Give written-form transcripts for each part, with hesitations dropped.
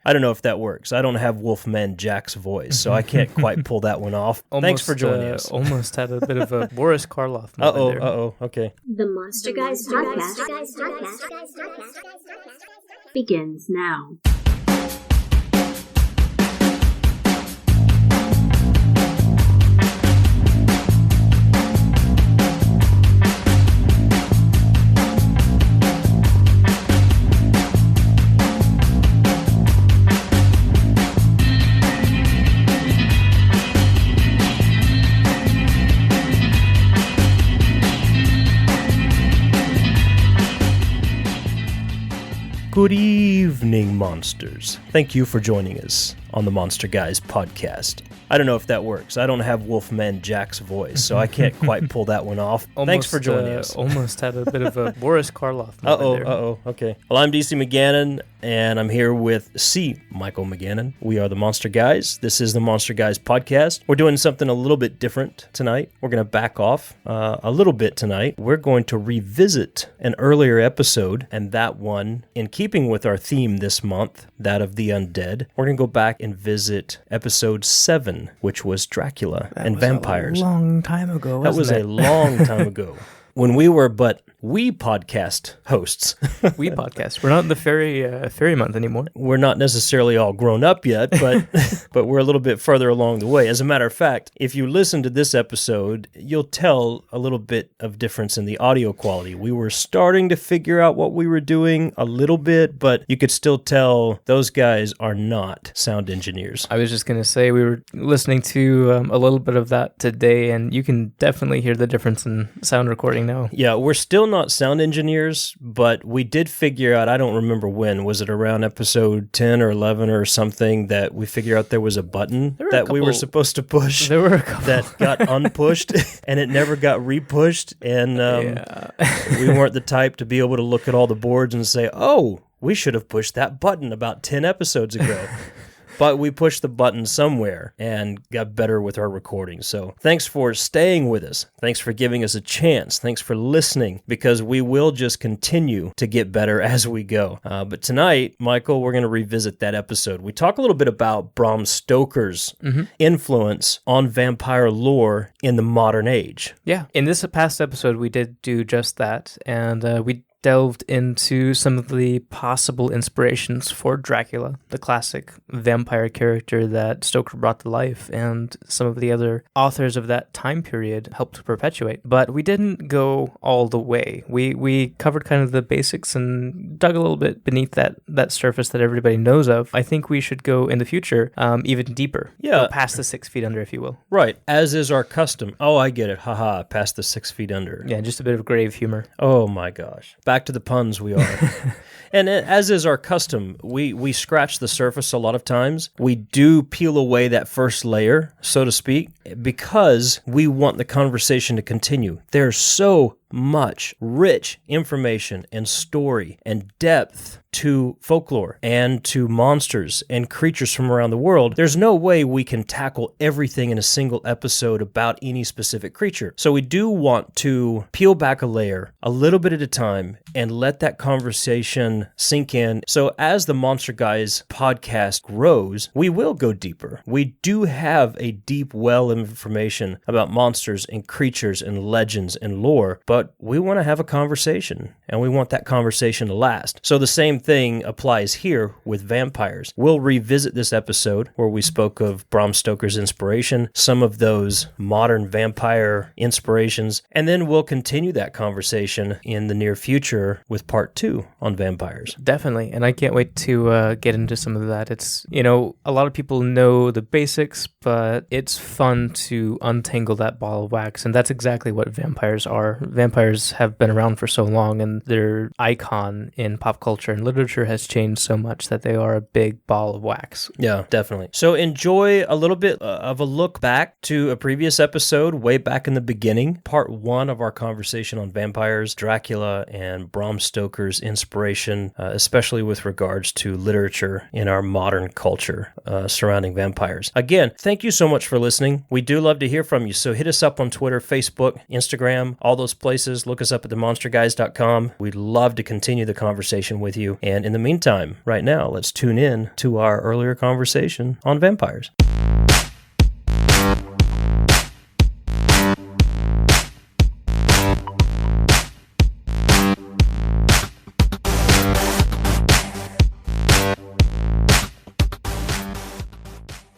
I don't know if that works. I don't have Wolfman Jack's voice, so I can't quite pull that one off. Thanks for joining us. Almost had a bit of a Boris Karloff moment there. Okay. The Monster Guys podcast begins now. Good evening, monsters. Thank you for joining us on the Monster Guys podcast. I don't know if that works. I don't have Wolfman Jack's voice, so I can't quite pull that one off. Thanks for joining us. Almost had a bit of a Boris Karloff moment there. Okay. Well, I'm DC McGannon, and I'm here with C. Michael McGannon. We are the Monster Guys. This is the Monster Guys podcast. We're doing something a little bit different tonight. We're going to back off a little bit tonight. We're going to revisit an earlier episode, and that one, in keeping with our theme this month, that of the undead, we're going to go back and visit episode 7, which was Dracula and vampires. That was a long time ago, That was a long time ago. When we were we podcast hosts. We podcast. We're not in the fairy month anymore. We're not necessarily all grown up yet, but but we're a little bit further along the way. As a matter of fact, if you listen to this episode, you'll tell a little bit of difference in the audio quality. We were starting to figure out what we were doing a little bit, but you could still tell those guys are not sound engineers. I was just going to say, we were listening to a little bit of that today, and you can definitely hear the difference in sound recording now. Yeah, we're still not sound engineers, but we did figure out, I don't remember when, was it around episode 10 or 11 or something, that we figured out there was a button that we were supposed to push that got unpushed, and it never got repushed, and we weren't the type to be able to look at all the boards and say, oh, we should have pushed that button about 10 episodes ago. But we pushed the button somewhere and got better with our recording. So thanks for staying with us. Thanks for giving us a chance. Thanks for listening, because we will just continue to get better as we go. But tonight, Michael, we're going to revisit that episode. We talk a little bit about Bram Stoker's influence on vampire lore in the modern age. Yeah. In this past episode, we did do just that. And we delved into some of the possible inspirations for Dracula, the classic vampire character that Stoker brought to life, and some of the other authors of that time period helped to perpetuate. But we didn't go all the way. We covered kind of the basics and dug a little bit beneath that surface that everybody knows of. I think we should go in the future even deeper. Yeah. Go past the 6 feet under, if you will. Right. As is our custom. Oh, I get it. Haha. Past the 6 feet under. Yeah, just a bit of grave humor. Oh my gosh. Back to the puns we are. And as is our custom, we scratch the surface a lot of times. We do peel away that first layer, so to speak, because we want the conversation to continue. There's so much rich information and story and depth to folklore and to monsters and creatures from around the world. There's no way we can tackle everything in a single episode about any specific creature. So we do want to peel back a layer a little bit at a time and let that conversation sink in. So as the Monster Guys podcast grows, we will go deeper. We do have a deep well of information about monsters and creatures and legends and lore, but we want to have a conversation, and we want that conversation to last. So the same thing applies here with vampires. We'll revisit this episode where we spoke of Bram Stoker's inspiration, some of those modern vampire inspirations, and then we'll continue that conversation in the near future with part 2 on vampires. Definitely, and I can't wait to get into some of that. It's, a lot of people know the basics, but it's fun to untangle that ball of wax, and that's exactly what vampires are. Vampires have been around for so long, and their icon in pop culture and literature has changed so much that they are a big ball of wax. Yeah, definitely. So enjoy a little bit of a look back to a previous episode way back in the beginning, part 1 of our conversation on vampires, Dracula, and Bram Stoker's inspiration, especially with regards to literature in our modern culture surrounding vampires. Again, thank you so much for listening. We do love to hear from you, so hit us up on Twitter, Facebook, Instagram, all those places. places. Look us up at themonsterguys.com. We'd love to continue the conversation with you. And in the meantime, right now, let's tune in to our earlier conversation on vampires.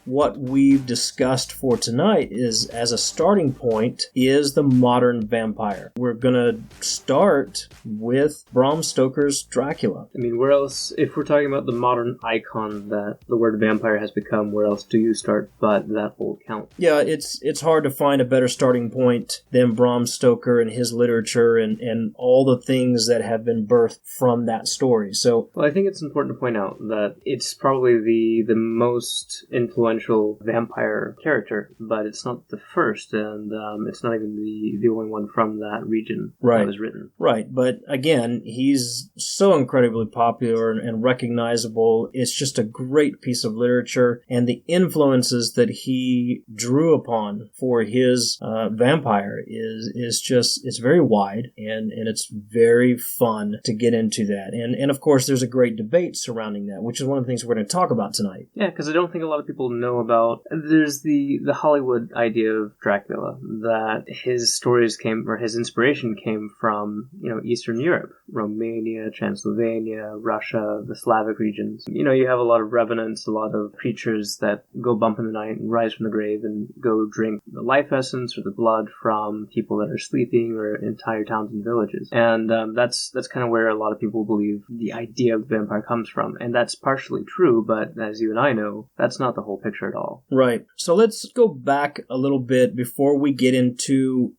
What we've discussed for tonight is, as a starting point, is the modern vampire. We're going to start with Bram Stoker's Dracula. I mean, where else, if we're talking about the modern icon that the word vampire has become, where else do you start but that whole count? Yeah, it's hard to find a better starting point than Bram Stoker and his literature and all the things that have been birthed from that story. So, well, I think it's important to point out that it's probably the most influential vampire character, but it's not the first, and it's not even the only one from that region that was written. Right, but again, he's so incredibly popular and recognizable. It's just a great piece of literature, and the influences that he drew upon for his vampire is just, it's very wide, and it's very fun to get into that. And of course, there's a great debate surrounding that, which is one of the things we're going to talk about tonight. Yeah, because I don't think a lot of people know about, there's the Hollywood idea of Dracula, that his stories came, or his inspiration came from, Eastern Europe, Romania, Transylvania, Russia, the Slavic regions. You have a lot of revenants, a lot of creatures that go bump in the night and rise from the grave and go drink the life essence or the blood from people that are sleeping or entire towns and villages. And that's kind of where a lot of people believe the idea of the vampire comes from. And that's partially true, but as you and I know, that's not the whole picture at all. Right. So let's go back a little bit before we get into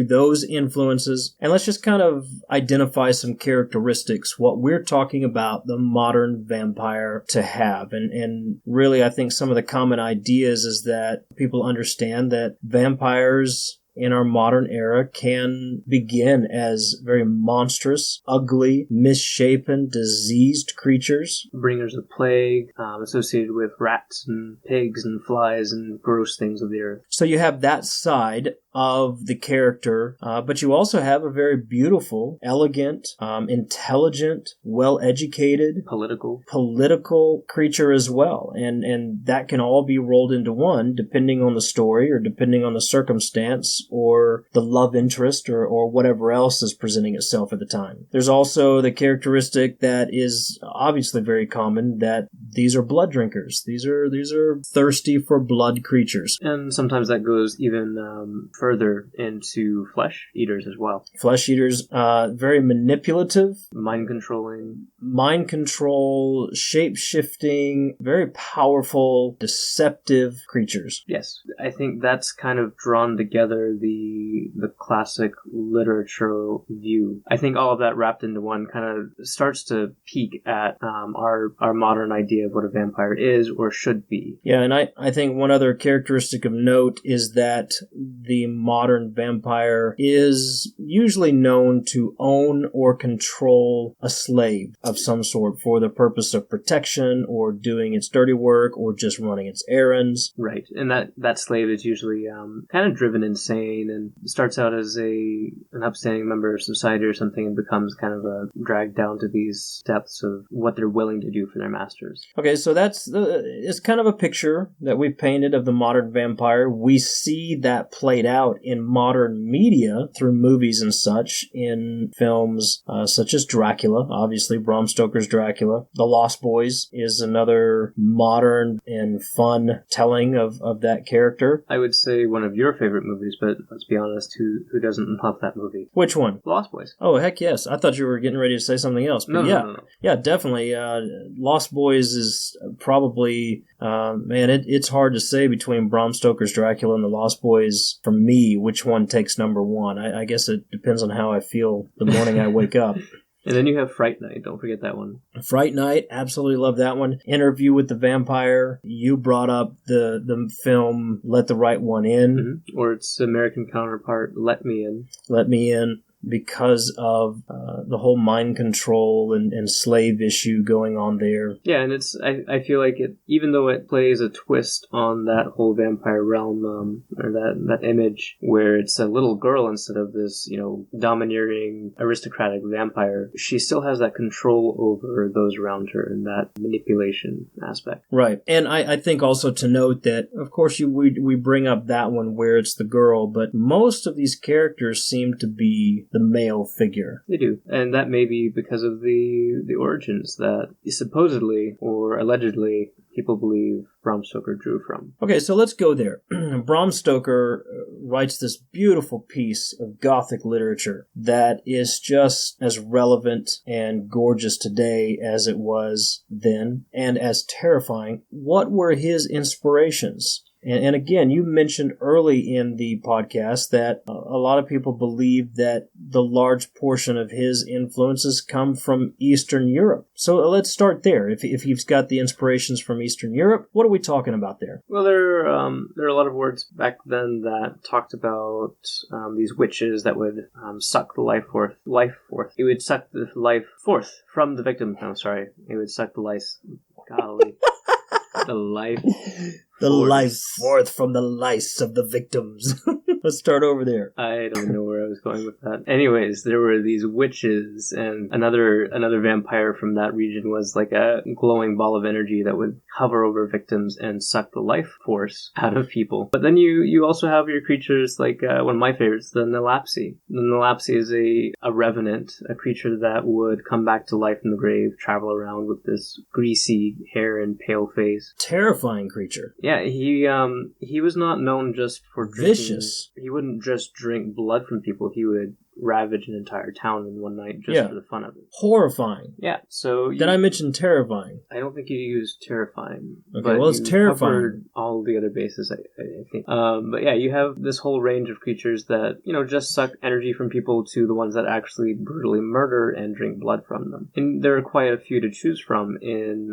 those influences, and let's just kind of identify some characteristics, what we're talking about the modern vampire to have. And really, I think some of the common ideas is that people understand that vampires in our modern era can begin as very monstrous, ugly, misshapen, diseased creatures. Bringers of plague, associated with rats and pigs and flies and gross things of the earth. So you have that side of the character, but you also have a very beautiful, elegant, intelligent, well-educated, political creature as well. And that can all be rolled into one depending on the story or depending on the circumstance or the love interest or whatever else is presenting itself at the time. There's also the characteristic that is obviously very common, that these are blood drinkers. These are thirsty for blood creatures. And sometimes that goes even further into flesh eaters as well. Flesh eaters, very manipulative. Mind controlling. Mind control, shape-shifting, very powerful, deceptive creatures. Yes. I think that's kind of drawn together the classic literature view. I think all of that wrapped into one kind of starts to peak at our modern idea of what a vampire is or should be. Yeah, and I think one other characteristic of note is that the modern vampire is usually known to own or control a slave of some sort for the purpose of protection or doing its dirty work or just running its errands. Right, and that slave is usually kind of driven insane and starts out as an upstanding member of society or something and becomes kind of dragged down to these depths of what they're willing to do for their masters. Okay, so it's kind of a picture that we painted of the modern vampire. We see that played out in modern media through movies and such, in films such as Dracula, obviously Bram Stoker's Dracula. The Lost Boys is another modern and fun telling of that character. I would say one of your favorite movies, but let's be honest, who doesn't love that movie? Which one? Lost Boys. Oh, heck yes. I thought you were getting ready to say something else. But No. Yeah, definitely. Lost Boys is probably, it's hard to say between Bram Stoker's Dracula and The Lost Boys, for me, which one takes number one. I guess it depends on how I feel the morning I wake up. And then you have Fright Night. Don't forget that one. Fright Night, absolutely love that one. Interview with the Vampire. You brought up the film Let the Right One In. Mm-hmm. Or its American counterpart, Let Me In. Let Me In. because of the whole mind control and slave issue going on there. Yeah, and I feel like it, even though it plays a twist on that whole vampire realm, or that image where it's a little girl instead of this, domineering aristocratic vampire, she still has that control over those around her and that manipulation aspect. Right. And I think also to note that, of course, we bring up that one where it's the girl, but most of these characters seem to be the male figure. They do. And that may be because of the origins that supposedly or allegedly people believe Bram Stoker drew from. Okay, so let's go there. Bram Stoker writes this beautiful piece of Gothic literature that is just as relevant and gorgeous today as it was then, and as terrifying. What were his inspirations? And again, you mentioned early in the podcast that a lot of people believe that the large portion of his influences come from Eastern Europe. So let's start there. If he's got the inspirations from Eastern Europe, what are we talking about there? Well, there are a lot of words back then that talked about these witches that would suck the life forth. It would suck the life forth from the victim. I'm sorry. It would suck the lice. Golly. The life. The life forth from the lice of the victims. Let's start over there. I don't know where I was going with that. Anyways, there were these witches, and another vampire from that region was like a glowing ball of energy that would hover over victims and suck the life force out of people. But then you also have your creatures like one of my favorites, the Nalapsi. The Nalapsi is a revenant, a creature that would come back to life in the grave, travel around with this greasy hair and pale face. Terrifying creature. Yeah, he was not known just for drinking. Vicious. He wouldn't just drink blood from people. He would ravage an entire town in one night just for the fun of it. Horrifying. Yeah, so... Did I mention terrifying? I don't think you used terrifying. Okay, but well, it's terrifying. Covered all the other bases, I think. But yeah, you have this whole range of creatures that, just suck energy from people to the ones that actually brutally murder and drink blood from them. And there are quite a few to choose from in,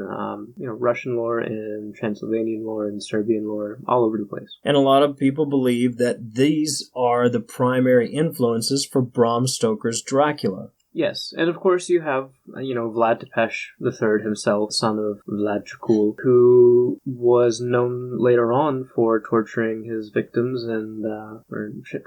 Russian lore and Transylvanian lore and Serbian lore, all over the place. And a lot of people believe that these are the primary influences for Bram Stoker's Dracula. Yes, and of course you have, Vlad Tepes III himself, son of Vlad Dracul, who was known later on for torturing his victims and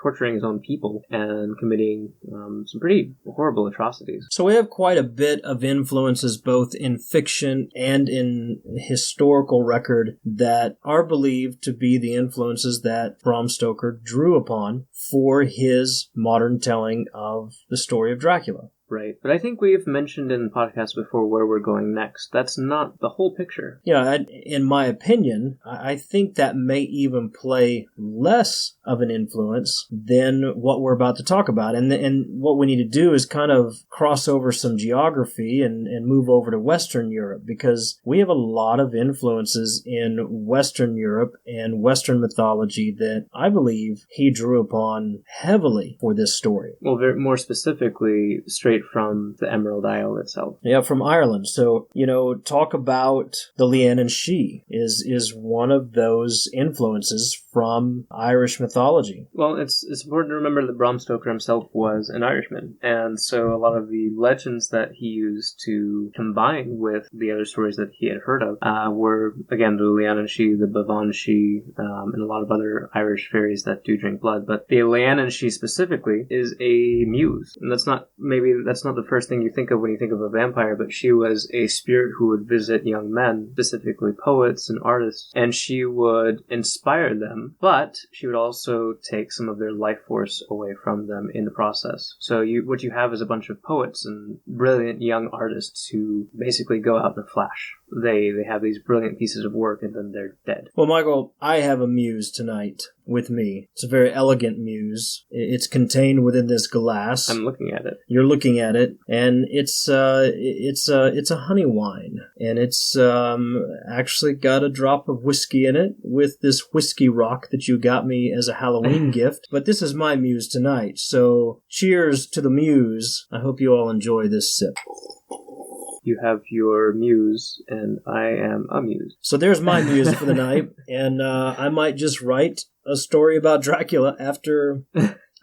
torturing his own people and committing some pretty horrible atrocities. So we have quite a bit of influences both in fiction and in historical record that are believed to be the influences that Bram Stoker drew upon for his modern telling of the story of Dracula. Right. But I think we've mentioned in podcasts before where we're going next. That's not the whole picture. Yeah, in my opinion, I think that may even play less of an influence than what we're about to talk about. And what we need to do is kind of cross over some geography and move over to Western Europe, because we have a lot of influences in Western Europe and Western mythology that I believe he drew upon heavily for this story. Well, more specifically, straight from the Emerald Isle itself. Yeah, from Ireland. So, talk about the Leanne and She is one of those influences from Irish mythology. Well, it's important to remember that Bram Stoker himself was an Irishman, and so a lot of the legends that he used to combine with the other stories that he had heard of were, again, the Leanne and She, the Bavan She, and a lot of other Irish fairies that do drink blood. But the Leanne and She specifically is a muse, and that's not the first thing you think of when you think of a vampire, but she was a spirit who would visit young men, specifically poets and artists, and she would inspire them, but she would also take some of their life force away from them in the process. So what you have is a bunch of poets and brilliant young artists who basically go out in a flash. They have these brilliant pieces of work and then they're dead. Well, Michael, I have a muse tonight with me. It's a very elegant muse. It's contained within this glass. I'm looking at it. You're looking at it, and it's a honey wine, and it's actually got a drop of whiskey in it with this whiskey rock that you got me as a Halloween gift. But this is my muse tonight, so cheers to the muse. I hope you all enjoy this sip. You have your muse, and I am amused. So there's my muse for the night, and I might just write a story about Dracula after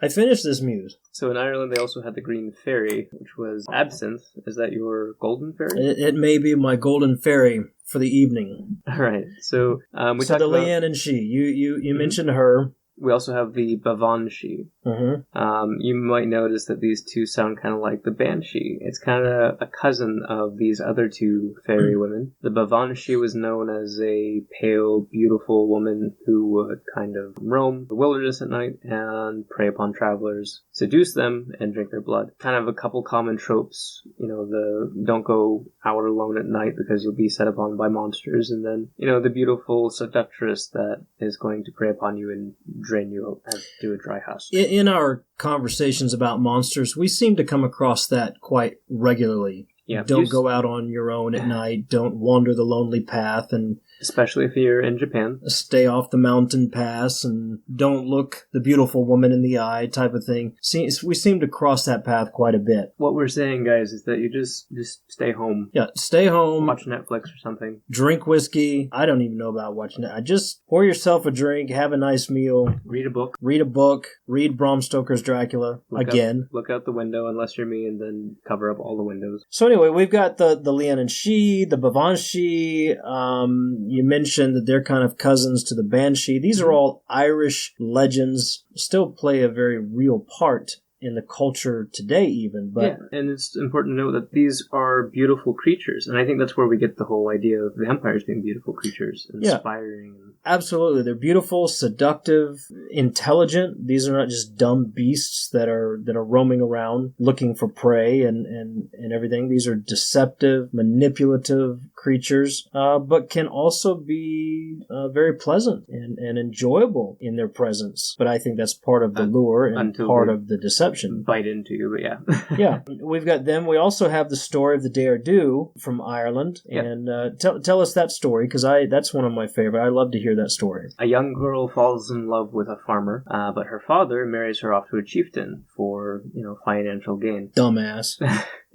I finished this muse. So in Ireland, they also had the green fairy, which was absinthe. Is that your golden fairy? It may be my golden fairy for the evening. All right. So we So talked the about... Leanne and she. You mentioned her. We also have the Bavanshi. Mm-hmm. You might notice that these two sound kind of like the Banshee. It's kind of a cousin of these other two fairy women. The Bavanshi was known as a pale, beautiful woman who would kind of roam the wilderness at night and prey upon travelers, seduce them, and drink their blood. Kind of a couple common tropes. The don't go out alone at night because you'll be set upon by monsters, and then, the beautiful seductress that is going to prey upon you and drain you out to a dry husk. In our conversations about monsters, we seem to come across that quite regularly. Yeah, don't go out on your own at night. Don't wander the lonely path, and especially if you're in Japan. Stay off the mountain pass, and don't look the beautiful woman in the eye, type of thing. We seem to cross that path quite a bit. What we're saying, guys, is that you just stay home. Yeah, stay home. Watch Netflix or something. Drink whiskey. I don't even know about watching it. Just pour yourself a drink, have a nice meal. Read a book. Read Bram Stoker's Dracula again. Look out the window, unless you're me, and then cover up all the windows. So anyway, we've got the Leanne and she, the Bavanshi. You mentioned that they're kind of cousins to the Banshee. These are all Irish legends, still play a very real part in the culture today even. But yeah, and it's important to note that these are beautiful creatures, and I think that's where we get the whole idea of vampires being beautiful creatures, inspiring. Yeah, absolutely. They're beautiful, seductive, intelligent. These are not just dumb beasts that are roaming around looking for prey and everything. These are deceptive, manipulative creatures, but can also be very pleasant and enjoyable in their presence. But I think that's part of the lure and part of the deception. Bite into you, but yeah. Yeah, we've got them. We also have the story of the Dare-Do from Ireland. Yep. And tell us that story, because that's one of my favorite. I love to hear that story. A young girl falls in love with a farmer, but her father marries her off to a chieftain for, financial gain. Dumbass.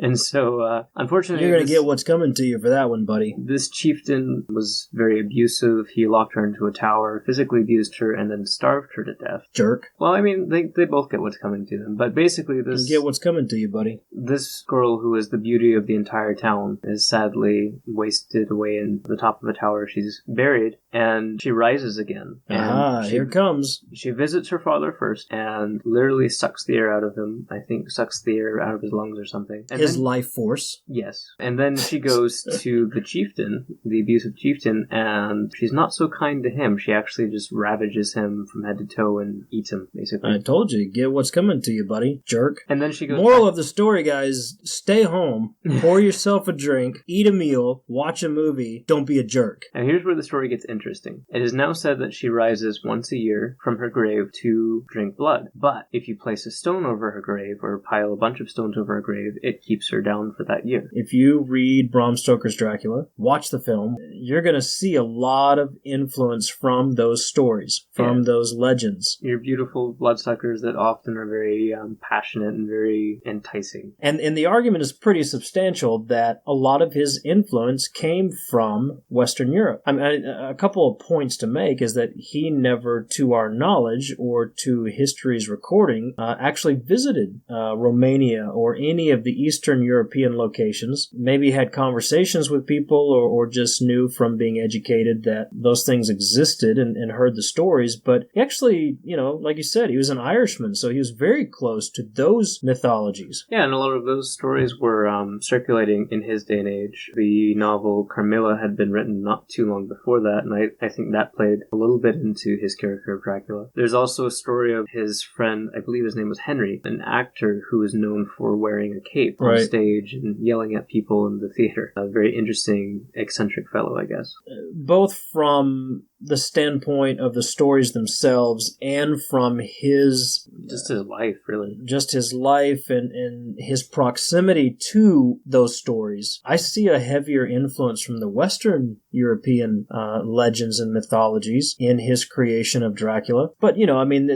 And so, unfortunately... You're going to get what's coming to you for that one, buddy. This chieftain was very abusive. He locked her into a tower, physically abused her, and then starved her to death. Jerk. Well, I mean, they both get what's coming to them. But basically this... You get what's coming to you, buddy. This girl, who is the beauty of the entire town, is sadly wasted away in the top of a tower. She's buried, and she rises again. Here it comes. She visits her father first, and literally sucks the air out of him. I think sucks the air out of his lungs or something. And his life force. Yes. And then she goes to the chieftain, the abusive chieftain, and she's not so kind to him. She actually just ravages him from head to toe and eats him, basically. I told you, get what's coming to you, buddy. Jerk. And then she goes... Moral of the story, guys, stay home, pour yourself a drink, eat a meal, watch a movie, don't be a jerk. And here's where the story gets interesting. It is now said that she rises once a year from her grave to drink blood. But if you place a stone over her grave, or pile a bunch of stones over her grave, it keeps her down for that year. If you read Bram Stoker's Dracula, watch the film, you're going to see a lot of influence from those stories, from those legends. You're beautiful bloodsuckers that often are very passionate and very enticing. And the argument is pretty substantial that a lot of his influence came from Western Europe. I mean, a couple of points to make is that he never, to our knowledge or to history's recording, actually visited Romania or any of the Eastern European locations. Maybe had conversations with people or just knew from being educated that those things existed and heard the stories. But he actually, like you said, he was an Irishman, so he was very close to those mythologies. Yeah, and a lot of those stories were circulating in his day and age. The novel Carmilla had been written not too long before that, and I think that played a little bit into his character of Dracula. There's also a story of his friend, I believe his name was Henry, an actor who was known for wearing a cape on stage and yelling at people in the theater. A very interesting, eccentric fellow, I guess. Both from the standpoint of the stories themselves and from his... Just his life, really. Just his life and his proximity to those stories. I see a heavier influence from the Western European legends and mythologies in his creation of Dracula. But,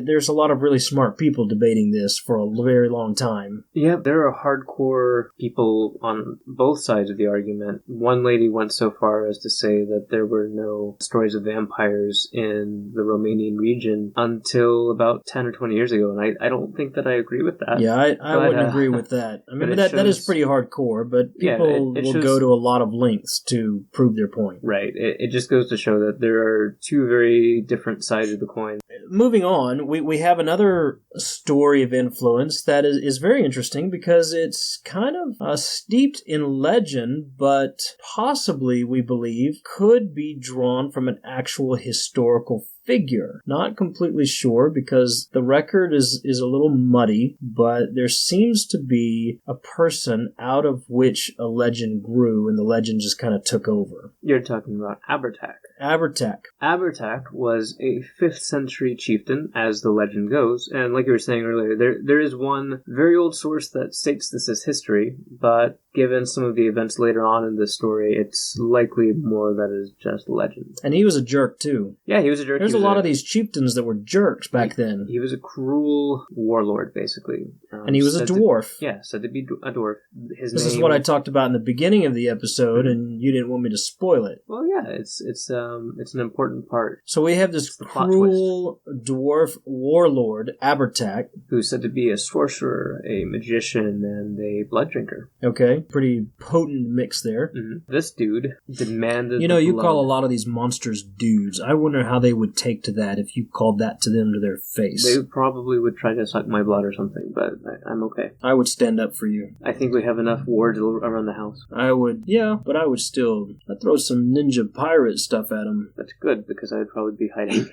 there's a lot of really smart people debating this for a very long time. Yeah, there are hardcore people on both sides of the argument. One lady went so far as to say that there were no stories of vampires vampires in the Romanian region until about 10 or 20 years ago, and I don't think that I agree with that. Yeah, I wouldn't agree with that. I mean, that is pretty hardcore, but people will go to a lot of lengths to prove their point. Right. It just goes to show that there are two very different sides of the coin. Moving on, we have another story of influence that is very interesting because it's kind of steeped in legend, but possibly, we believe, could be drawn from an actual historical figure. Not completely sure because the record is a little muddy, but there seems to be a person out of which a legend grew and the legend just kind of took over. You're talking about Abertach. Abertach. Abertach was a 5th century chieftain, as the legend goes, and like you were saying earlier, there is one very old source that states this as history, but given some of the events later on in this story, it's likely more that is just legend. And he was a jerk, too. Yeah, he was a jerk. There's a lot of these chieftains that were jerks back then. He was a cruel warlord, basically. And he was a dwarf. Said to be a dwarf. This is what I talked about in the beginning of the episode, and you didn't want me to spoil it. Well, yeah, it's an important part. So we have this cruel dwarf warlord, Abertach, who's said to be a sorcerer, a magician, and a blood drinker. Okay, pretty potent mix there. Mm-hmm. This dude demanded you call a lot of these monsters dudes. I wonder how they would take to that if you called that to them to their face. They probably would try to suck my blood or something, but I'm okay. I would stand up for you. I think we have enough wards around the house. I would, yeah, but I would still... I'd throw some ninja pirate stuff at them. That's good, because I'd probably be hiding.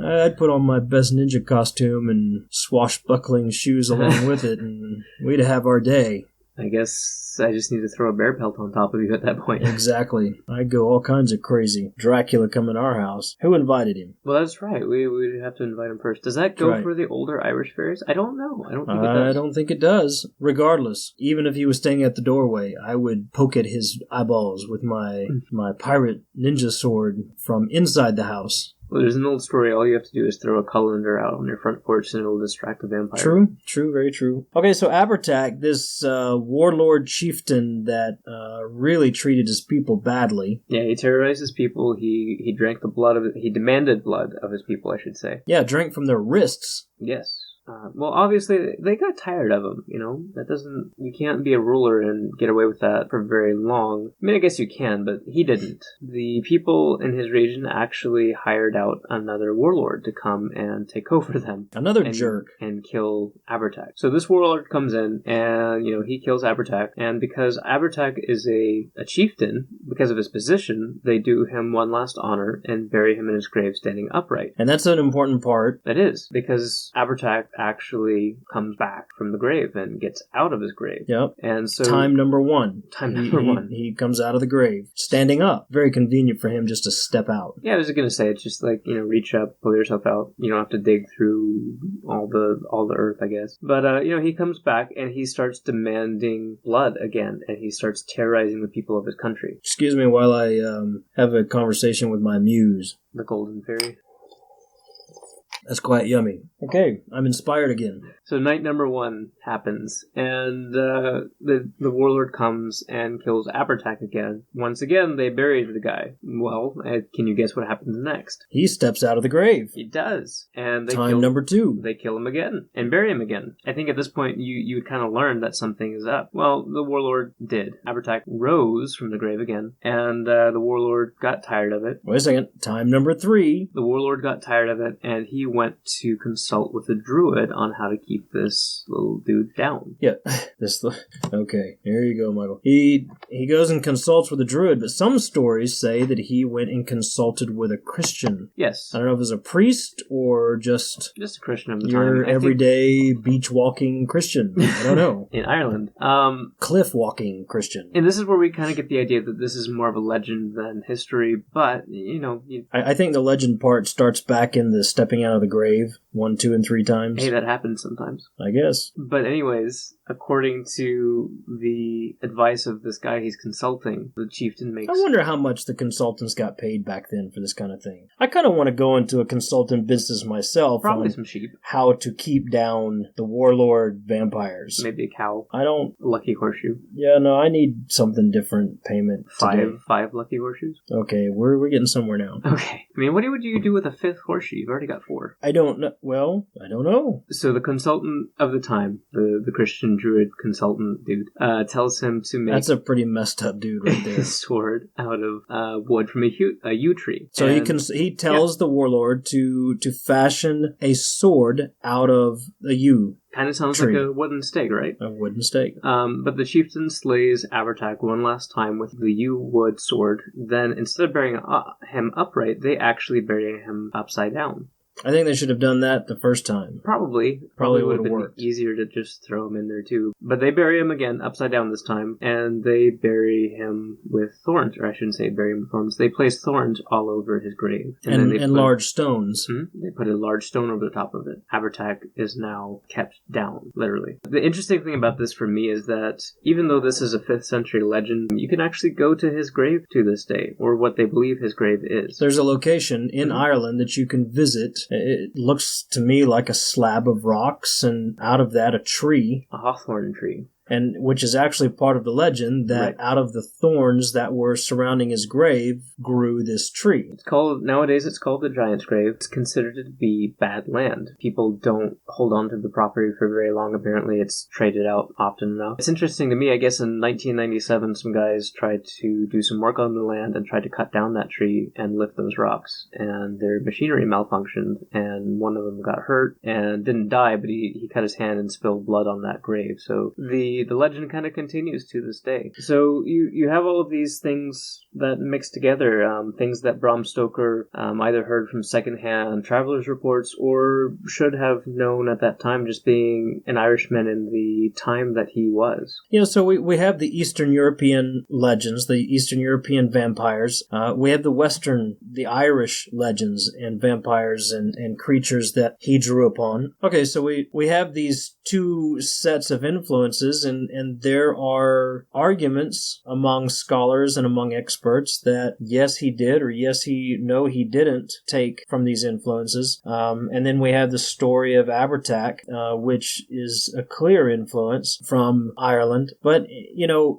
I'd put on my best ninja costume and swashbuckling shoes along with it, and we'd have our day. I guess I just need to throw a bear pelt on top of you at that point. Exactly. I'd go all kinds of crazy. Dracula come in our house. Who invited him? Well, that's right. We'd have to invite him first. Does that go for the older Irish fairies? I don't know. I don't think it does. I don't think it does. Regardless, even if he was staying at the doorway, I would poke at his eyeballs with my pirate ninja sword from inside the house. Well, there's an old story. All you have to do is throw a colander out on your front porch and it'll distract the vampire. True, very true. Okay, so Abertach, this warlord chieftain that really treated his people badly. Yeah, he terrorized his people. He drank the blood of it. He demanded blood of his people, I should say. Yeah, drank from their wrists. Yes. Well, obviously, they got tired of him, you can't be a ruler and get away with that for very long. I mean, I guess you can, but he didn't. The people in his region actually hired out another warlord to come and take over them. Another jerk. And kill Abertach. So this warlord comes in and, he kills Abertach, and because Abertach is a chieftain, because of his position, they do him one last honor and bury him in his grave standing upright. And that's an important part. That is, because Abertach actually comes back from the grave and gets out of his grave. Yep. And so Time number one. He comes out of the grave, standing up. Very convenient for him just to step out. Yeah, I was going to say, it's just like, reach up, pull yourself out. You don't have to dig through all the earth, I guess. But, he comes back and he starts demanding blood again, and he starts terrorizing the people of his country. Excuse me while I have a conversation with my muse. The Golden Fairy. That's quite yummy. Okay, I'm inspired again. So night number 1 happens, and the warlord comes and kills Abertach again. Once again, they buried the guy. Well, can you guess what happens next? He steps out of the grave. He does. And number 2. They kill him again and bury him again. I think at this point, you kind of learn that something is up. Well, the warlord did. Abertach rose from the grave again, and the warlord got tired of it. Wait a second. Time number 3. The warlord got tired of it, and he went to consult with a druid on how to keep this little dude down. Yeah, okay, here you go, Michael. He goes and consults with a druid, but some stories say that he went and consulted with a Christian. Yes. I don't know if it was a priest or just a Christian of the your time. everyday beach-walking Christian. I don't know. In Ireland. Cliff-walking Christian. And this is where we kind of get the idea that this is more of a legend than history, but, I think the legend part starts back in the stepping out of the grave 1, 2, and 3 times. Hey, that happens sometimes. I guess. But anyways, according to the advice of this guy he's consulting, the chieftain makes... I wonder how much the consultants got paid back then for this kind of thing. I kind of want to go into a consultant business myself. Probably some sheep. How to keep down the warlord vampires. Maybe a cow. I don't... Lucky horseshoe. Yeah, no, I need something different payment today. Five lucky horseshoes? Okay, we're getting somewhere now. Okay. I mean, what would you do with a fifth horseshoe? You've already got 4. I don't know. Well, I don't know. So the consultant of the time, the Christian druid consultant dude, tells him to make... That's a pretty messed up dude right there. a sword out of wood from a yew tree. So he tells the warlord to fashion a sword out of a yew. Kind of sounds tree. like a wooden stake, right? A wooden stake. But the chieftain slays Abertach one last time with the yew wood sword. Then, instead of burying him upright, they actually bury him upside down. I think they should have done that the first time. Probably would have been worked. Easier to just throw him in there too. But they bury him again, upside down this time, and they bury him with thorns, or I shouldn't say bury him with thorns. They place thorns all over his grave. And large stones. They put a large stone over the top of it. Abertach is now kept down, literally. The interesting thing about this for me is that even though this is a 5th century legend, you can actually go to his grave to this day, or what they believe his grave is. There's a location in Ireland that you can visit. It looks to me like a slab of rocks, and out of that a tree. A hawthorn tree. And which is actually part of the legend that out of the thorns that were surrounding his grave grew this tree. Nowadays it's called the Giant's Grave. It's considered to be bad land. People don't hold on to the property for very long. Apparently it's traded out often enough. It's interesting to me, I guess in 1997 some guys tried to do some work on the land and tried to cut down that tree and lift those rocks. And their machinery malfunctioned, and one of them got hurt and didn't die, but he cut his hand and spilled blood on that grave. So the legend kind of continues to this day. So you have all of these things that mix together, things that Bram Stoker either heard from secondhand travelers' reports or should have known at that time, just being an Irishman in the time that he was. Yeah, so we have the Eastern European legends, the Eastern European vampires. We have the Irish legends and vampires and creatures that he drew upon. Okay, so we have these two sets of influences, and there are arguments among scholars and among experts that yes he did, or yes he didn't take from these influences. And then we have the story of Abertach, which is a clear influence from Ireland. But,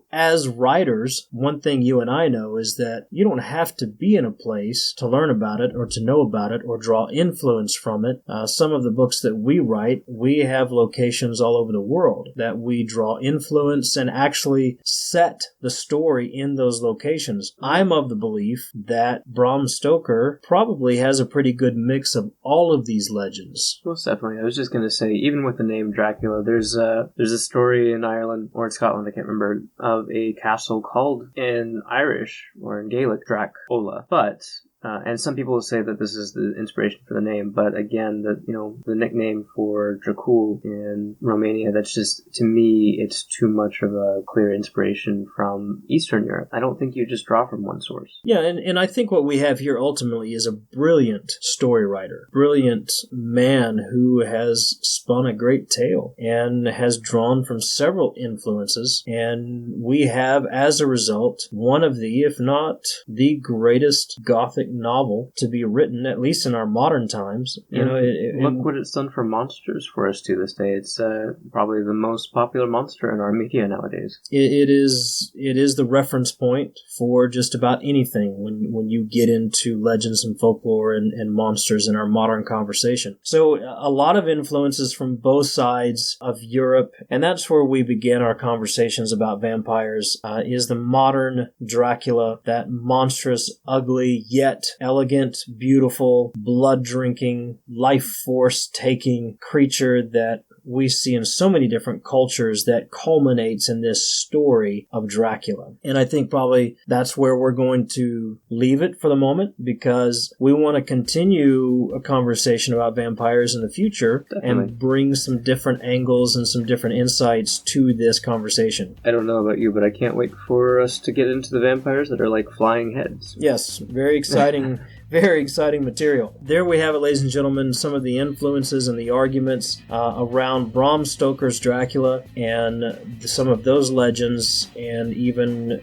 as writers, one thing you and I know is that you don't have to be in a place to learn about it or to know about it or draw influence from it. Some of the books that we write, we have locations all over the world that we draw influence and actually set the story in those locations. I'm of the belief that Bram Stoker probably has a pretty good mix of all of these legends. Most definitely. I was just going to say, even with the name Dracula, there's a story in Ireland, or in Scotland, I can't remember, of a castle called in Irish, or in Gaelic, Dracula. But and some people will say that this is the inspiration for the name, but again, the nickname for Dracul in Romania, that's just, to me, it's too much of a clear inspiration from Eastern Europe. I don't think you just draw from one source. Yeah, and I think what we have here ultimately is a brilliant story writer, brilliant man who has spun a great tale and has drawn from several influences, and we have, as a result, one of the, if not the greatest Gothic novel to be written, at least in our modern times. Look what it's done for monsters for us to this day. It's probably the most popular monster in our media nowadays. It is the reference point for just about anything when you get into legends and folklore and monsters in our modern conversation. So a lot of influences from both sides of Europe, and that's where we begin our conversations about vampires, is the modern Dracula, that monstrous, ugly, yet elegant, beautiful, blood-drinking, life-force-taking creature that we see in so many different cultures that culminates in this story of Dracula. And I think probably that's where we're going to leave it for the moment, because we want to continue a conversation about vampires in the future. Definitely. And bring some different angles and some different insights to this conversation. I don't know about you, but I can't wait for us to get into the vampires that are like flying heads. Yes, very exciting. Very exciting material. There we have it, ladies and gentlemen, some of the influences and the arguments around Bram Stoker's Dracula and some of those legends, and even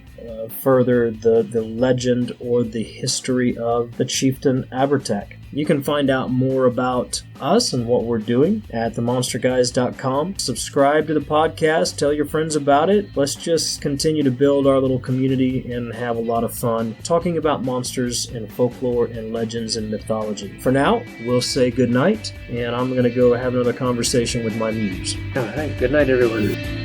further the legend or the history of the Chieftan Abertach. You can find out more about us and what we're doing at themonsterguys.com. Subscribe to the podcast. Tell your friends about it. Let's just continue to build our little community and have a lot of fun talking about monsters and folklore and legends and mythology. For now, we'll say goodnight, and I'm going to go have another conversation with my muse. All right. Good night, everyone.